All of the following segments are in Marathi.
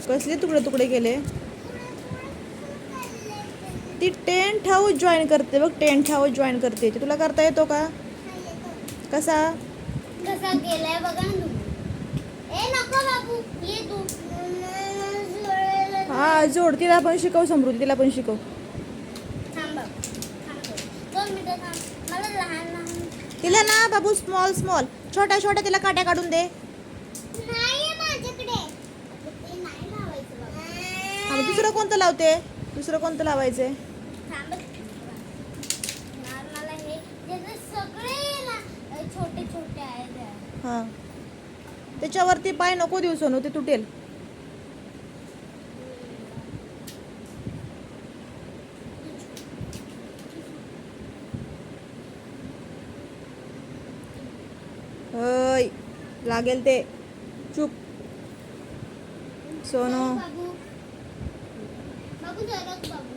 कसले तुकडे तुकडे केले? ती टेंट हाऊस जॉईन करते बघ, टेंट हाऊस जॉईन करते. तुला करता येतो का? कसा कसा केलाय बघा ना तुम्ही. ए नको बाबू, ये तू. हा जोड, तिला पण शिकव समृद्धी, तिला पण शिकव. थांब बाबू, थांब 2 मिनिटं थांब. मला लहान लहान तिला ना बाबू स्मॉल स्मॉल छोट्या छोट्या तिला काट्या काढून दे. नाहीये माझ्याकडे. ते नाही लावायचं बाबा. हा, दुसरं कोणतं लावते? दुसरं कोणतं लावायचंय? थांब. मला हे त्याचे सगळे ना छोटे छोटे आहेत. हा, त्याच्यावरती पाय नको देऊ सोनू, ते तुटेल. होय, लागेल ते. चुप सोनू. बाबू बाबू जरक बाबू.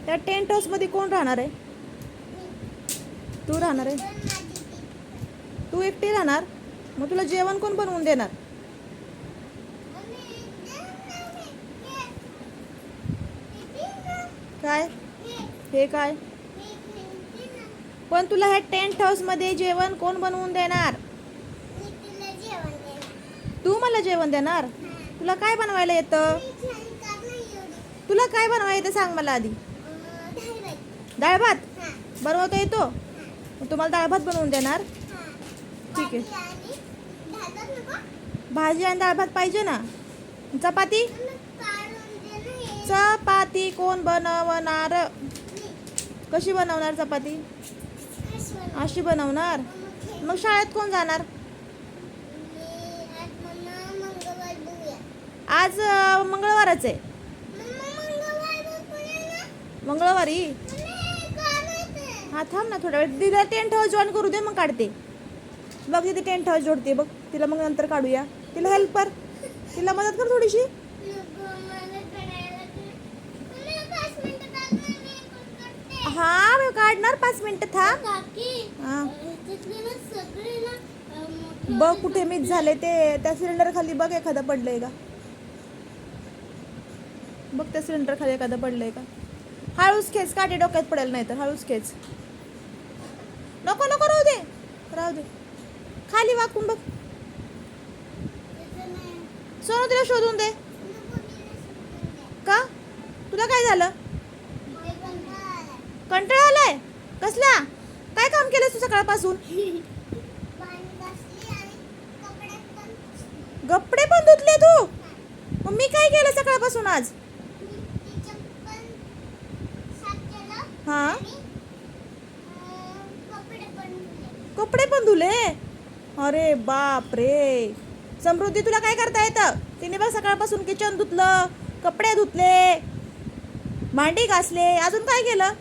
त्या टेंट हाऊस मध्ये कोण राहणार आहे? तू राहणार आहे? तू एकटी राहणार? मग तुला जेवण कोण बनवून देणार? काय हे काय? पण तुला ह्या टेंट हाऊस मध्ये जेवण कोण बनवून देणार? तू मला जेवण देणार? तुला काय बनवायला येतं? तुला काय बनवायला येतं सांग मला आधी. डाळ भात बनवता येतो? मग तुम्हाला डाळ भात बनवून देणार? ठीक आहे. भाजी आणि डाळ भात पाहिजे ना. चपाती? चपाती कोण बनवणार? कशी बनवणार चपाती? अशी बनवणार? मग शाळेत कोण जाणार? आज मंगळवारच आहे. मंगळवारी? हा थांब ना थोडा वेळ. तिला टेंट हाऊस जॉईन करू दे, मग काढते. बघ तिथे टेंट हाऊस जोडते बघ. तिला मग नंतर काढूया. तिला हेल्प कर, तिला मदत कर थोडीशी. हा काढणार 5 मिनिटं थांब. हा बघ कुठे मिस झाले ते. त्या सिलेंडर खाली बघ एखादा पडलंय का. बघ त्या सिलेंडर खाली एखादा पडलंय का. हळूच खेच, काटे डोक्यात पडेल नाही तर. हळूच खेच. नको नको राहू दे, राहू दे. खाली वाकून बघ. सोनू तिला शोधून दे. का? तुला काय झालं? कंटाळा आलाय? कसला? काय काम केलंस तू सकाळपासून? कपडे पण धुतले तू? मग मी काय केलं सकाळपासून आज? हा, कपडे पण धुले? अरे बाप रे. समृद्धी तुला काय करता येतं? तिने बघ सकाळपासून किचन धुतलं, कपडे धुतले, भांडी घासले. अजून काय केलं?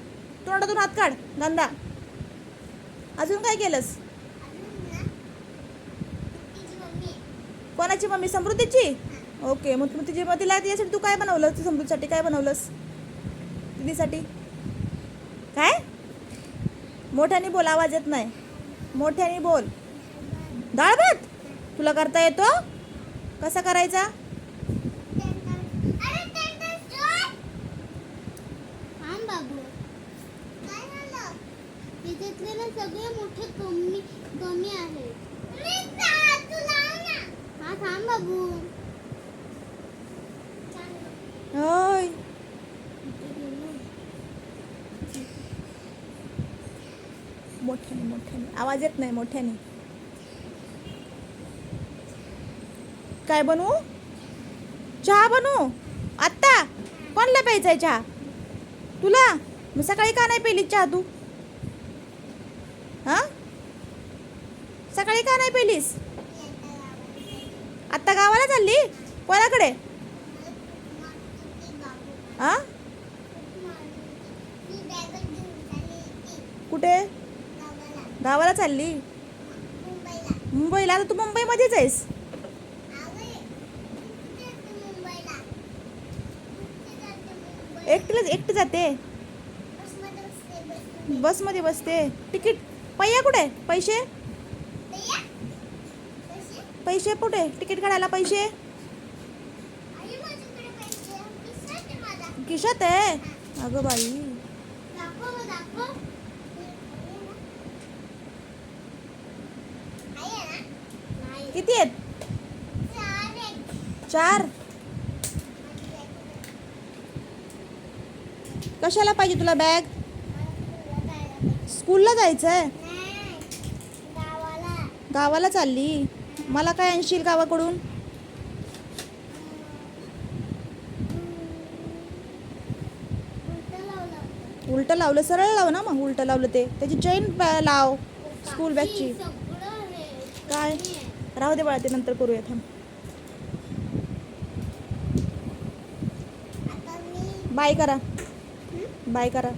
तोंडातून हात काढ गंदा. अजून काय केलंस? कोणाची मम्मी? समृद्धीची? ओके. मग तिची तिला तिच्यासाठी तू काय बनवलं? समृद्धीसाठी काय बनवलंस? दीदीसाठी काय? मोठ्याने बोल, आवाज येत नाही. मोठ्याने बोल. डाळ भात तुला करता येतो? कसा करायचा? सगळे मोठे कमी कमी आहे. हा थांब बाबू. होय. मोठ्याने मोठ्याने आवाज येत नाही. मोठ्याने काय बनवू? चहा बनवू आत्ता? कोणला प्यायचा आहे चहा? तुला? मग सकाळी का नाही पेली चहा तू? हा, सकाळी का नाही पेलीस? आत्ता गावाला चालली? कोणाकडे? हा, कुठे? गावाला चालली? मुंबईला? आता तू मुंबईमध्येच आहेस? एकटी जाते? बसमध्ये बसते. तिकीट पैया कुठे पैसे भैया पैसे पैसे कुठे तिकीट काढायला पैसे आई माझ्याकडे पैसे विसरते माझा खिशात आहे अगं बाई दाखव दाखव आहे ना नाही किती आहेत चार एक 4 कशाला पाहिजे तुला बॅग स्कूलला जायचं आहे नाही गावाला गावाला चालली मला काय आणशील गावाकडून उलटं लावलं सरळ लाव ना मग उलटं लावलं ते त्याची चेन लाव स्कूल बॅगची सगळं हे काय राहू दे बाळा ते नंतर करूया थांब आता मी बाय करा बाय करा